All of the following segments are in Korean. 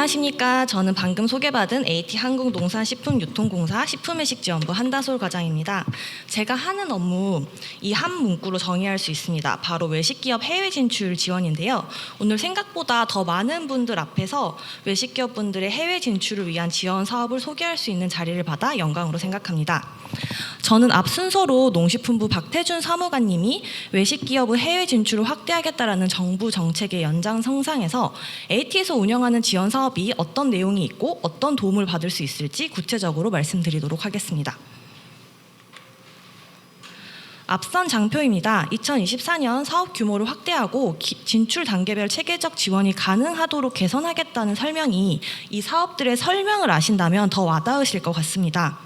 안녕하십니까. 저는 방금 소개받은 AT 한국농산식품유통공사 식품회식지원부 한다솔 과장입니다. 제가 하는 업무 이 한 문구로 정의할 수 있습니다. 바로 외식기업 해외 진출 지원인데요. 오늘 생각보다 더 많은 분들 앞에서 외식기업분들의 해외 진출을 위한 지원 사업을 소개할 수 있는 자리를 받아 영광으로 생각합니다. 저는 앞 순서로 농식품부 박태준 사무관님이 외식기업의 해외 진출을 확대하겠다라는 정부 정책의 연장선상에서 AT에서 운영하는 지원 사업이 어떤 내용이 있고 어떤 도움을 받을 수 있을지 구체적으로 말씀드리도록 하겠습니다. 앞선 장표입니다. 2024년 사업 규모를 확대하고 진출 단계별 체계적 지원이 가능하도록 개선하겠다는 설명이 이 사업들의 설명을 아신다면 더 와닿으실 것 같습니다.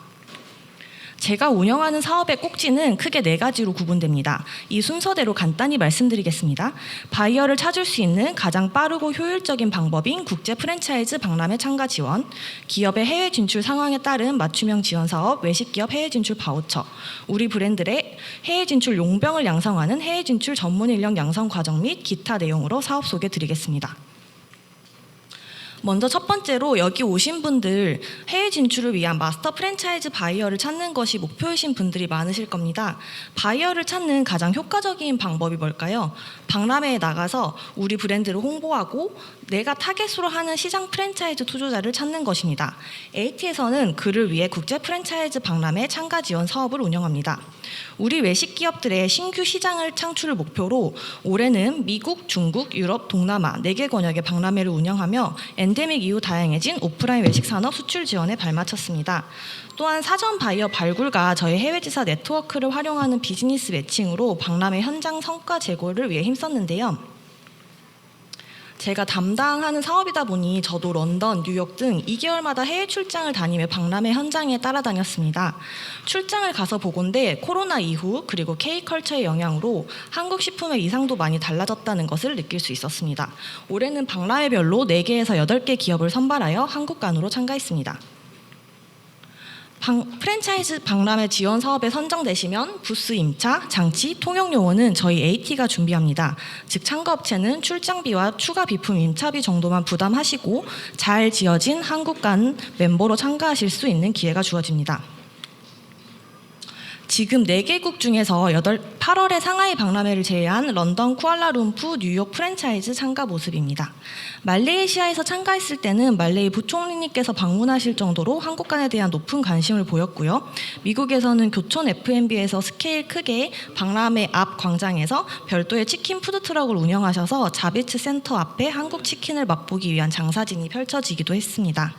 제가 운영하는 사업의 꼭지는 크게 4가지로 구분됩니다. 이 순서대로 간단히 말씀드리겠습니다. 바이어를 찾을 수 있는 가장 빠르고 효율적인 방법인 국제 프랜차이즈 박람회 참가 지원, 기업의 해외 진출 상황에 따른 맞춤형 지원 사업, 외식기업 해외 진출 바우처, 우리 브랜드의 해외 진출 용병을 양성하는 해외 진출 전문 인력 양성 과정 및 기타 내용으로 사업 소개 드리겠습니다. 먼저 첫 번째로 여기 오신 분들 해외 진출을 위한 마스터 프랜차이즈 바이어를 찾는 것이 목표이신 분들이 많으실 겁니다. 바이어를 찾는 가장 효과적인 방법이 뭘까요? 박람회에 나가서 우리 브랜드를 홍보하고 내가 타겟으로 하는 시장 프랜차이즈 투자자를 찾는 것입니다. AT에서는 그를 위해 국제 프랜차이즈 박람회 참가 지원 사업을 운영합니다. 우리 외식 기업들의 신규 시장을 창출을 목표로 올해는 미국, 중국, 유럽, 동남아 4개 권역의 박람회를 운영하며 엔데믹 이후 다양해진 오프라인 외식 산업 수출 지원에 발맞췄습니다. 또한 사전 바이어 발굴과 저희 해외지사 네트워크를 활용하는 비즈니스 매칭으로 박람회 현장 성과 제고를 위해 힘썼는데요. 제가 담당하는 사업이다 보니 저도 런던, 뉴욕 등 2개월마다 해외 출장을 다니며 박람회 현장에 따라다녔습니다. 출장을 가서 보건대 코로나 이후 그리고 K컬처의 영향으로 한국 식품의 이상도 많이 달라졌다는 것을 느낄 수 있었습니다. 올해는 박람회별로 4개에서 8개 기업을 선발하여 한국관으로 참가했습니다. 프랜차이즈 박람회 지원 사업에 선정되시면 부스 임차, 장치, 통역 요원은 저희 AT가 준비합니다. 즉 참가업체는 출장비와 추가 비품 임차비 정도만 부담하시고 잘 지어진 한국관 멤버로 참가하실 수 있는 기회가 주어집니다. 지금 4개국 중에서 8월에 상하이 박람회를 제외한 런던, 쿠알라룸푸, 뉴욕 프랜차이즈 참가 모습입니다. 말레이시아에서 참가했을 때는 말레이 부총리님께서 방문하실 정도로 한국관에 대한 높은 관심을 보였고요. 미국에서는 교촌 F&B에서 스케일 크게 박람회 앞 광장에서 별도의 치킨 푸드트럭을 운영하셔서 자비츠 센터 앞에 한국 치킨을 맛보기 위한 장사진이 펼쳐지기도 했습니다.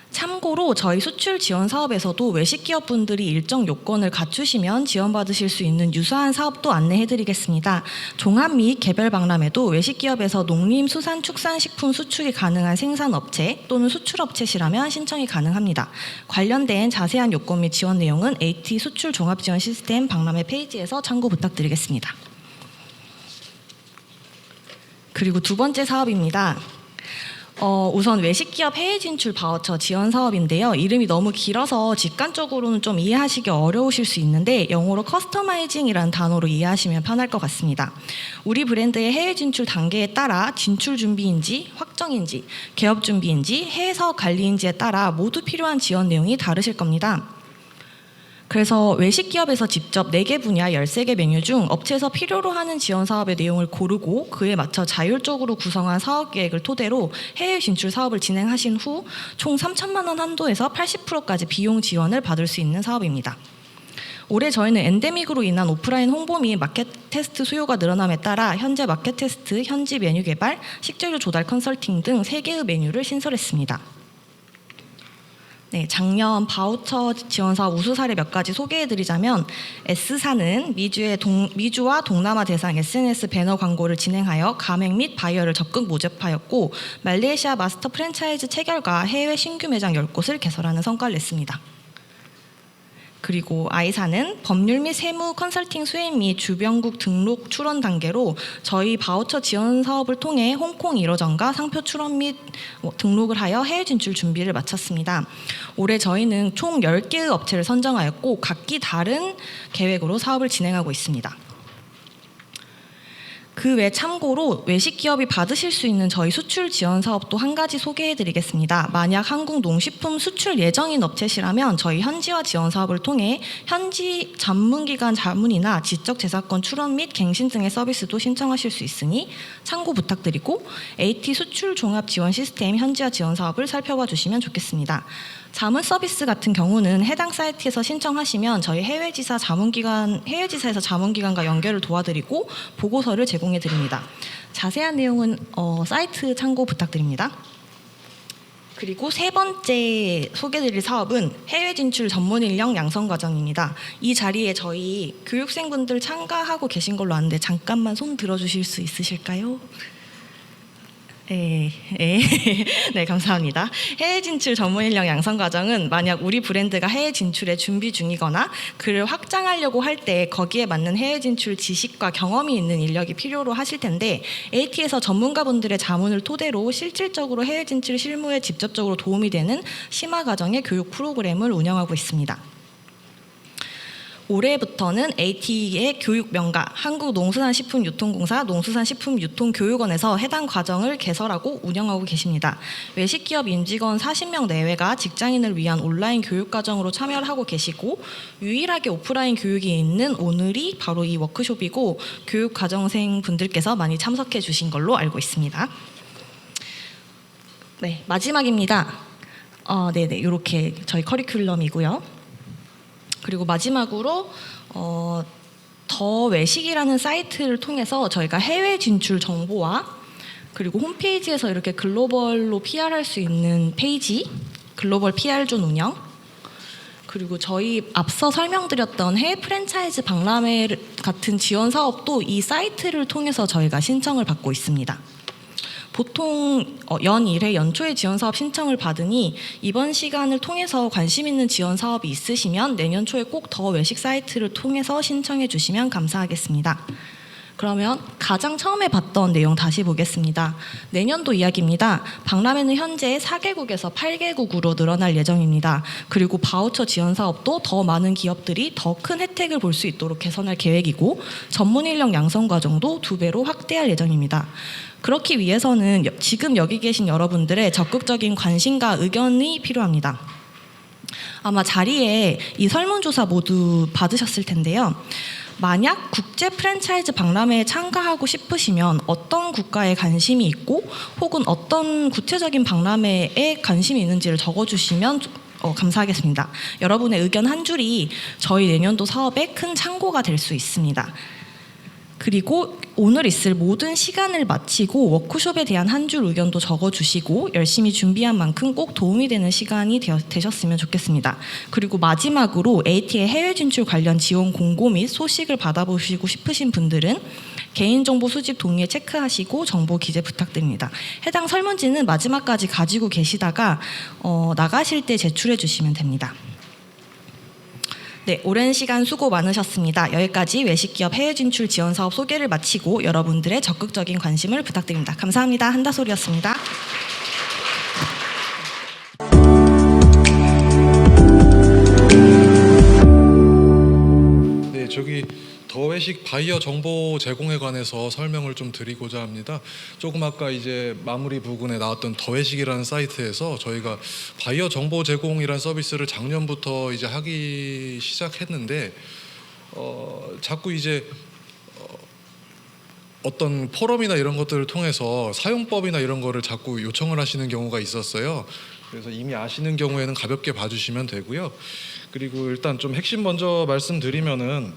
참고로 저희 수출 지원 사업에서도 외식 기업분들이 일정 요건을 갖추시면 지원받으실 수 있는 유사한 사업도 안내해드리겠습니다. 종합 및 개별 박람회도 외식 기업에서 농림수산축산식품 수출이 가능한 생산업체 또는 수출업체시라면 신청이 가능합니다. 관련된 자세한 요건 및 지원 내용은 AT 수출 종합지원 시스템 박람회 페이지에서 참고 부탁드리겠습니다. 그리고 두 번째 사업입니다. 우선 외식기업 해외 진출 바우처 지원 사업인데요. 이름이 너무 길어서 직관적으로는 좀 이해하시기 어려우실 수 있는데 영어로 커스터마이징이라는 단어로 이해하시면 편할 것 같습니다. 우리 브랜드의 해외 진출 단계에 따라 진출 준비인지 확정인지 개업 준비인지 해외 사업 관리인지에 따라 모두 필요한 지원 내용이 다르실 겁니다. 그래서 외식 기업에서 직접 4개 분야 13개 메뉴 중 업체에서 필요로 하는 지원 사업의 내용을 고르고 그에 맞춰 자율적으로 구성한 사업 계획을 토대로 해외 진출 사업을 진행하신 후 총 3천만 원 한도에서 80%까지 비용 지원을 받을 수 있는 사업입니다. 올해 저희는 엔데믹으로 인한 오프라인 홍보 및 마켓 테스트 수요가 늘어남에 따라 현재 마켓 테스트, 현지 메뉴 개발, 식재료 조달 컨설팅 등 3개의 메뉴를 신설했습니다. 네, 작년 바우처 지원 사업 우수 사례 몇 가지 소개해드리자면 S사는 미주와 동남아 대상 SNS 배너 광고를 진행하여 가맹 및 바이어를 적극 모집하였고 말레이시아 마스터 프랜차이즈 체결과 해외 신규 매장 10곳을 개설하는 성과를 냈습니다. 그리고 I사는 법률 및 세무 컨설팅 수행 및 주변국 등록 출원 단계로 저희 바우처 지원 사업을 통해 홍콩 1호점과 상표 출원 및 등록을 하여 해외 진출 준비를 마쳤습니다. 올해 저희는 총 10개의 업체를 선정하였고 각기 다른 계획으로 사업을 진행하고 있습니다. 그 외 참고로 외식 기업이 받으실 수 있는 저희 수출 지원 사업도 한 가지 소개해 드리겠습니다. 만약 한국 농식품 수출 예정인 업체시라면 저희 현지화 지원 사업을 통해 현지 전문기관 자문이나 지적재산권 출원 및 갱신 등의 서비스도 신청하실 수 있으니 참고 부탁드리고 AT 수출 종합 지원 시스템 현지화 지원 사업을 살펴봐 주시면 좋겠습니다. 자문 서비스 같은 경우는 해당 사이트에서 신청하시면 저희 해외지사에서 자문기관과 연결을 도와드리고 보고서를 제공해 드립니다. 자세한 내용은 사이트 참고 부탁드립니다. 그리고 세 번째 소개드릴 사업은 해외 진출 전문 인력 양성 과정입니다. 이 자리에 저희 교육생분들 참가하고 계신 걸로 아는데 잠깐만 손 들어주실 수 있으실까요? 네, 감사합니다. 해외 진출 전문 인력 양성 과정은 만약 우리 브랜드가 해외 진출에 준비 중이거나 그를 확장하려고 할 때 거기에 맞는 해외 진출 지식과 경험이 있는 인력이 필요로 하실 텐데 AT에서 전문가분들의 자문을 토대로 실질적으로 해외 진출 실무에 직접적으로 도움이 되는 심화 과정의 교육 프로그램을 운영하고 있습니다. 올해부터는 AT의 교육 명가 한국농수산식품유통공사 농수산식품유통교육원에서 해당 과정을 개설하고 운영하고 계십니다. 외식기업 임직원 40명 내외가 직장인을 위한 온라인 교육 과정으로 참여를 하고 계시고 유일하게 오프라인 교육이 있는 오늘이 바로 이 워크숍이고 교육 과정생 분들께서 많이 참석해 주신 걸로 알고 있습니다. 네, 마지막입니다. 이렇게 저희 커리큘럼이고요. 그리고 마지막으로 더 외식이라는 사이트를 통해서 저희가 해외 진출 정보와 그리고 홈페이지에서 이렇게 글로벌로 PR할 수 있는 페이지, 글로벌 PR존 운영, 그리고 저희 앞서 설명드렸던 해외 프랜차이즈 박람회 같은 지원 사업도 이 사이트를 통해서 저희가 신청을 받고 있습니다. 보통 연 1회 연초에 지원 사업 신청을 받으니 이번 시간을 통해서 관심 있는 지원 사업이 있으시면 내년 초에 꼭 더 외식 사이트를 통해서 신청해 주시면 감사하겠습니다. 그러면 가장 처음에 봤던 내용 다시 보겠습니다. 내년도 이야기입니다. 박람회는 현재 4개국에서 8개국으로 늘어날 예정입니다. 그리고 바우처 지원 사업도 더 많은 기업들이 더 큰 혜택을 볼 수 있도록 개선할 계획이고 전문 인력 양성 과정도 2배로 확대할 예정입니다. 그렇기 위해서는 지금 여기 계신 여러분들의 적극적인 관심과 의견이 필요합니다. 아마 자리에 이 설문조사 모두 받으셨을 텐데요. 만약 국제 프랜차이즈 박람회에 참가하고 싶으시면 어떤 국가에 관심이 있고 혹은 어떤 구체적인 박람회에 관심이 있는지를 적어주시면 감사하겠습니다. 여러분의 의견 한 줄이 저희 내년도 사업에 큰 참고가 될 수 있습니다. 그리고 오늘 있을 모든 시간을 마치고 워크숍에 대한 한 줄 의견도 적어주시고 열심히 준비한 만큼 꼭 도움이 되는 시간이 되셨으면 좋겠습니다. 그리고 마지막으로 AT의 해외 진출 관련 지원 공고 및 소식을 받아보시고 싶으신 분들은 개인정보 수집 동의에 체크하시고 정보 기재 부탁드립니다. 해당 설문지는 마지막까지 가지고 계시다가 나가실 때 제출해 주시면 됩니다. 네, 오랜 시간 수고 많으셨습니다. 여기까지 외식기업 해외 진출 지원 사업 소개를 마치고 여러분들의 적극적인 관심을 부탁드립니다. 감사합니다. 한다솔이었습니다. 네, 저기 더외식 바이어 정보 제공에 관해서 설명을 좀 드리고자 합니다. 조금 아까 이제 마무리 부분에 나왔던 더외식이라는 사이트에서 저희가 바이어 정보 제공이라는 서비스를 작년부터 이제 하기 시작했는데 자꾸 이제 어떤 포럼이나 이런 것들을 통해서 사용법이나 이런 거를 자꾸 요청을 하시는 경우가 있었어요. 그래서 이미 아시는 경우에는 가볍게 봐주시면 되고요. 그리고 일단 좀 핵심 먼저 말씀드리면은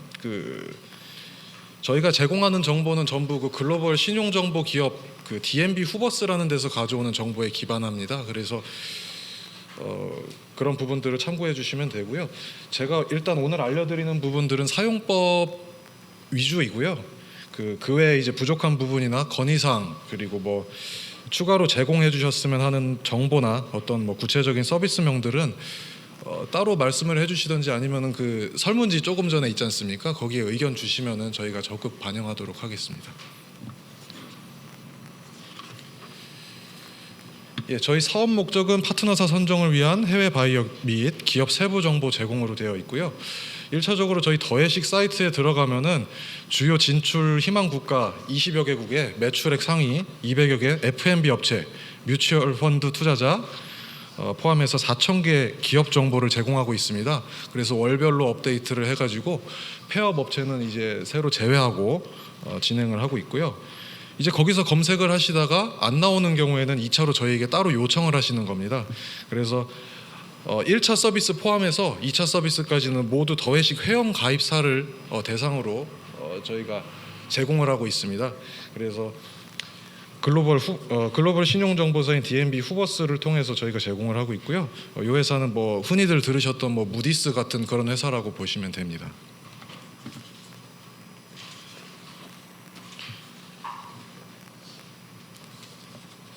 저희가 제공하는 정보는 전부 그 글로벌 신용정보 기업 그 DNB 후버스라는 데서 가져오는 정보에 기반합니다. 그래서 그런 부분들을 참고해 주시면 되고요. 제가 일단 오늘 알려드리는 부분들은 사용법 위주이고요. 그 외에 이제 부족한 부분이나 건의사항 그리고 뭐 추가로 제공해 주셨으면 하는 정보나 어떤 뭐 구체적인 서비스명들은 따로 말씀을 해주시든지 아니면은 그 설문지 조금 전에 있지 않습니까? 거기에 의견 주시면은 저희가 적극 반영하도록 하겠습니다. 예, 저희 사업 목적은 파트너사 선정을 위한 해외 바이어 및 기업 세부 정보 제공으로 되어 있고요. 1차적으로 저희 더해식 사이트에 들어가면은 주요 진출 희망 국가 20여 개국의 매출액 상위 200여 개 F&B 업체, 뮤추얼 펀드 투자자 포함해서 4,000개 기업 정보를 제공하고 있습니다. 그래서 월별로 업데이트를 해가지고 폐업 업체는 이제 새로 제외하고 진행을 하고 있고요. 이제 거기서 검색을 하시다가 안 나오는 경우에는 2차로 저희에게 따로 요청을 하시는 겁니다. 그래서 1차 서비스 포함해서 2차 서비스까지는 모두 더해식 회원 가입사를 대상으로 저희가 제공을 하고 있습니다. 그래서 글로벌 신용정보사인 D&B 후버스를 통해서 저희가 제공을 하고 있고요. 이 회사는 뭐 흔히들 들으셨던 뭐 무디스 같은 그런 회사라고 보시면 됩니다.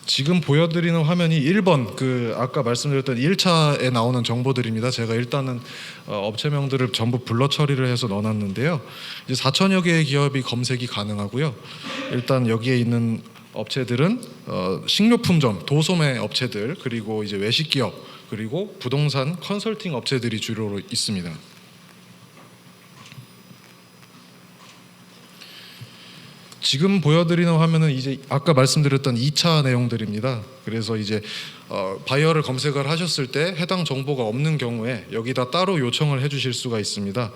지금 보여드리는 화면이 1번 그 아까 말씀드렸던 1차에 나오는 정보들입니다. 제가 일단은 업체명들을 전부 블러 처리를 해서 넣어놨는데요. 이제 4천여 개의 기업이 검색이 가능하고요. 일단 여기에 있는 업체들은 식료품점, 도소매 업체들, 그리고 이제 외식 기업, 그리고 부동산 컨설팅 업체들이 주로 있습니다. 지금 보여드리는 화면은 이제 아까 말씀드렸던 2차 내용들입니다. 그래서 이제 바이어를 검색을 하셨을 때 해당 정보가 없는 경우에 여기다 따로 요청을 해주실 수가 있습니다.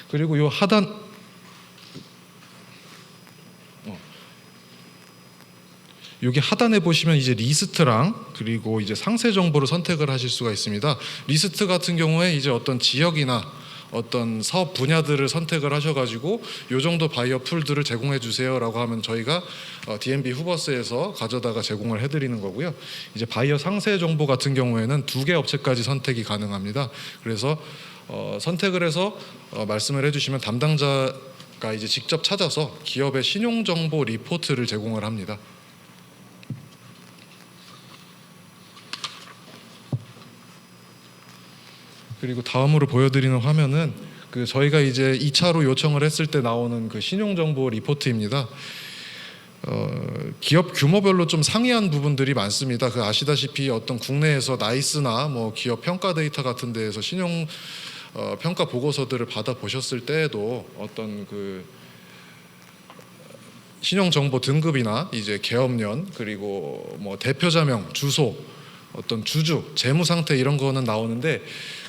그리고 요 하단 여기 하단에 보시면 이제 리스트랑 그리고 이제 상세 정보를 선택을 하실 수가 있습니다. 리스트 같은 경우에 이제 어떤 지역이나 어떤 사업 분야들을 선택을 하셔가지고 요 정도 바이어 풀들을 제공해 주세요라고 하면 저희가 D&B 후버스에서 가져다가 제공을 해드리는 거고요. 이제 바이어 상세 정보 같은 경우에는 2개 업체까지 선택이 가능합니다. 그래서 선택을 해서 말씀을 해주시면 담당자가 이제 직접 찾아서 기업의 신용 정보 리포트를 제공을 합니다. 그리고 다음으로 보여드리는 화면은 그 저희가 이제 2차로 요청을 했을 때 나오는 그 신용정보 리포트입니다. 기업 규모별로 좀 상이한 부분들이 많습니다. 그 아시다시피 어떤 국내에서 나이스나 뭐 기업 평가 데이터 같은 데에서 신용 평가 보고서들을 받아 보셨을 때에도 어떤 그 신용정보 등급이나 이제 개업년 그리고 뭐 대표자명, 주소, 어떤 주주, 재무 상태 이런 거는 나오는데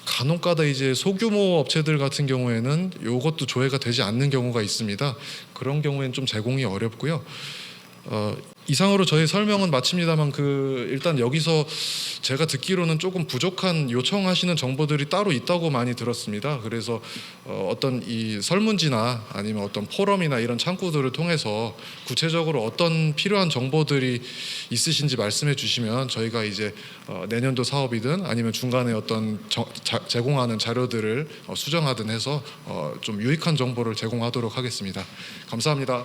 간혹가다 이제 소규모 업체들 같은 경우에는 이것도 조회가 되지 않는 경우가 있습니다. 그런 경우에는 좀 제공이 어렵고요. 이상으로 저희 설명은 마칩니다만 그 일단 여기서 제가 듣기로는 조금 부족한 요청하시는 정보들이 따로 있다고 많이 들었습니다. 그래서 어떤 이 설문지나 아니면 어떤 포럼이나 이런 창구들을 통해서 구체적으로 어떤 필요한 정보들이 있으신지 말씀해 주시면 저희가 이제 내년도 사업이든 아니면 중간에 어떤 제공하는 자료들을 수정하든 해서 좀 유익한 정보를 제공하도록 하겠습니다. 감사합니다.